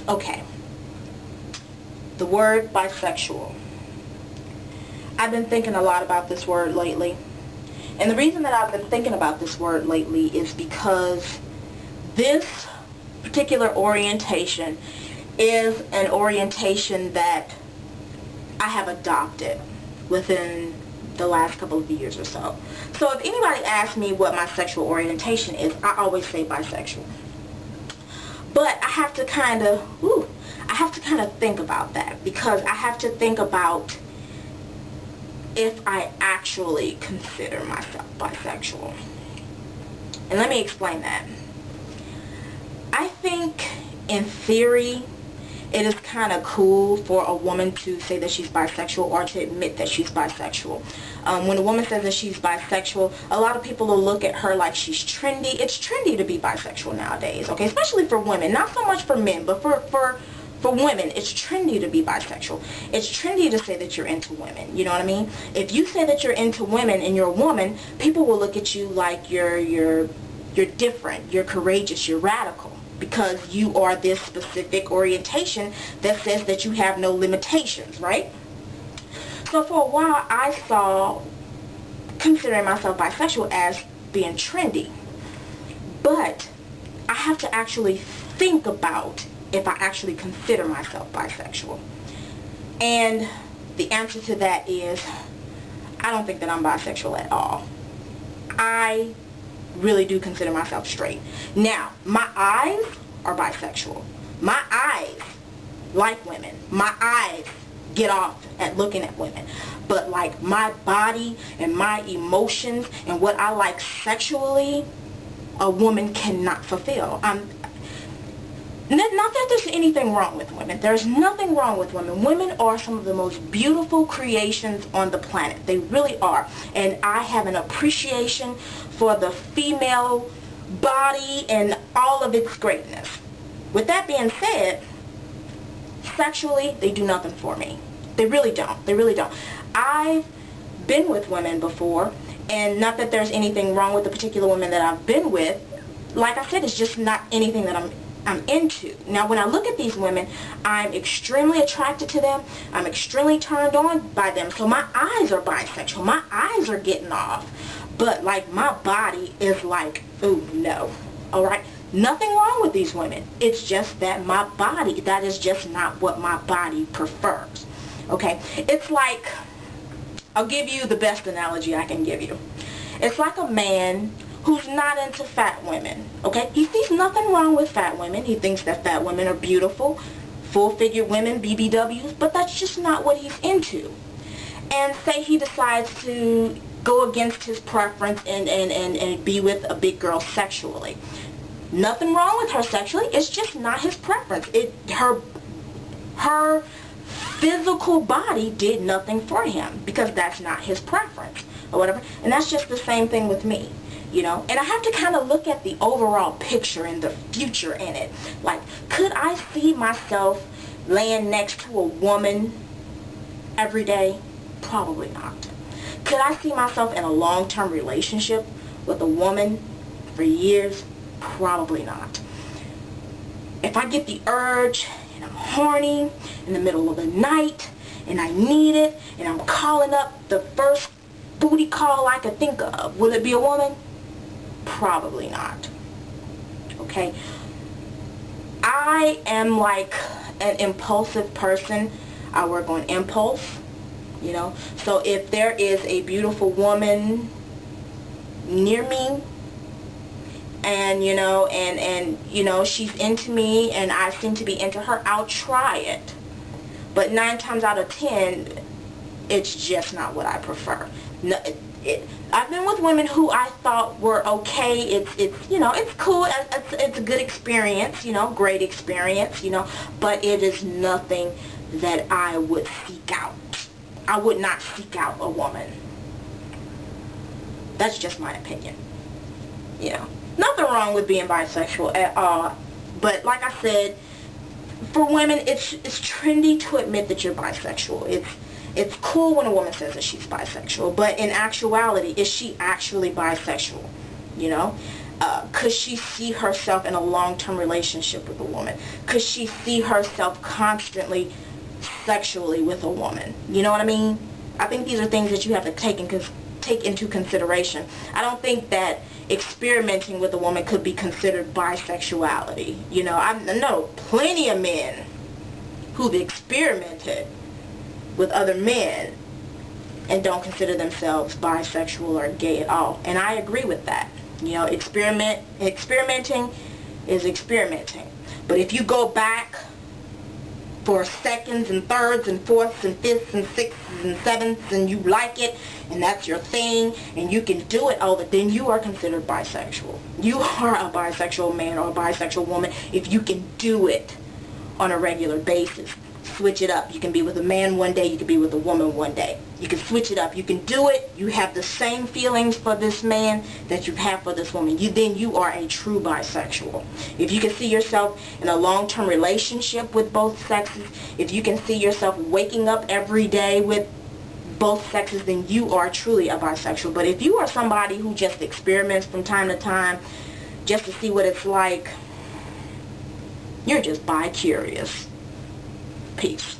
Okay, the word bisexual. I've been thinking a lot about this word lately. And the reason that I've been thinking about this word lately is because this particular orientation is an orientation that I have adopted within the last couple of years or so. So if anybody asks me what my sexual orientation is, I always say bisexual. But I have to kind of think about that, because I have to think about if I actually consider myself bisexual. And let me explain that. I think in theory it is kind of cool for a woman to say that she's bisexual or to admit that she's bisexual. When a woman says that she's bisexual, a lot of people will look at her like she's trendy. It's trendy to be bisexual nowadays, okay? Especially for women. Not so much for men, but for women, it's trendy to be bisexual. It's trendy to say that you're into women, you know what I mean? If you say that you're into women and you're a woman, people will look at you like you're different, you're courageous, you're radical, because you are this specific orientation that says that you have no limitations, right? So for a while I saw considering myself bisexual as being trendy. But I have to actually think about if I actually consider myself bisexual. And the answer to that is, I don't think that I'm bisexual at all. I really do consider myself straight. Now, my eyes are bisexual. My eyes like women. My eyes get off at looking at women. But like my body and my emotions and what I like sexually, a woman cannot fulfill. Not that there's anything wrong with women. There's nothing wrong with women. Women are some of the most beautiful creations on the planet. They really are. And I have an appreciation for the female body and all of its greatness. With that being said, sexually, they do nothing for me. They really don't. They really don't. I've been with women before, and not that there's anything wrong with the particular women that I've been with. Like I said, it's just not anything that I'm into. Now, when I look at these women, I'm extremely attracted to them. I'm extremely turned on by them. So my eyes are bisexual. My eyes are getting off. But like my body is like, ooh, no. Alright? Nothing wrong with these women. It's just that my body, that is just not what my body prefers. Okay? It's like, I'll give you the best analogy I can give you. It's like a man who's not into fat women, okay? He sees nothing wrong with fat women. He thinks that fat women are beautiful, full-figured women, BBWs, but that's just not what he's into. And say he decides to go against his preference and be with a big girl sexually. Nothing wrong with her sexually, it's just not his preference. Her physical body did nothing for him because that's not his preference or whatever. And that's just the same thing with me. You know, and I have to kind of look at the overall picture and the future in it. Like, could I see myself laying next to a woman every day? Probably not. Could I see myself in a long-term relationship with a woman for years? Probably not. If I get the urge and I'm horny in the middle of the night and I need it and I'm calling up the first booty call I could think of, will it be a woman? Probably not. Okay? I am like an impulsive person. I work on impulse, you know. So if there is a beautiful woman near me and you know she's into me and I seem to be into her, I'll try it. But 9 times out of 10 it's just not what I prefer. No, I've been with women who I thought were okay. It's you know, it's cool. It's a good experience, you know, great experience, you know, but it is nothing that I would seek out. I would not seek out a woman. That's just my opinion. You know, nothing wrong with being bisexual at all. But like I said, for women, it's trendy to admit that you're bisexual. It's cool when a woman says that she's bisexual, but in actuality, is she actually bisexual? You know? Could she see herself in a long-term relationship with a woman? Could she see herself constantly sexually with a woman? You know what I mean? I think these are things that you have to take into consideration. I don't think that experimenting with a woman could be considered bisexuality. You know, I know plenty of men who've experimented with other men and don't consider themselves bisexual or gay at all. And I agree with that. You know, experimenting is experimenting. But if you go back for seconds and thirds and fourths and fifths and sixths and sevenths and you like it and that's your thing and you can do it all, then you are considered bisexual. You are a bisexual man or a bisexual woman if you can do it on a regular basis. Switch it up. You can be with a man one day, you can be with a woman one day. You can switch it up. You can do it. You have the same feelings for this man that you have for this woman. Then you are a true bisexual. If you can see yourself in a long-term relationship with both sexes, if you can see yourself waking up every day with both sexes, then you are truly a bisexual. But if you are somebody who just experiments from time to time just to see what it's like, you're just bi-curious. Peace.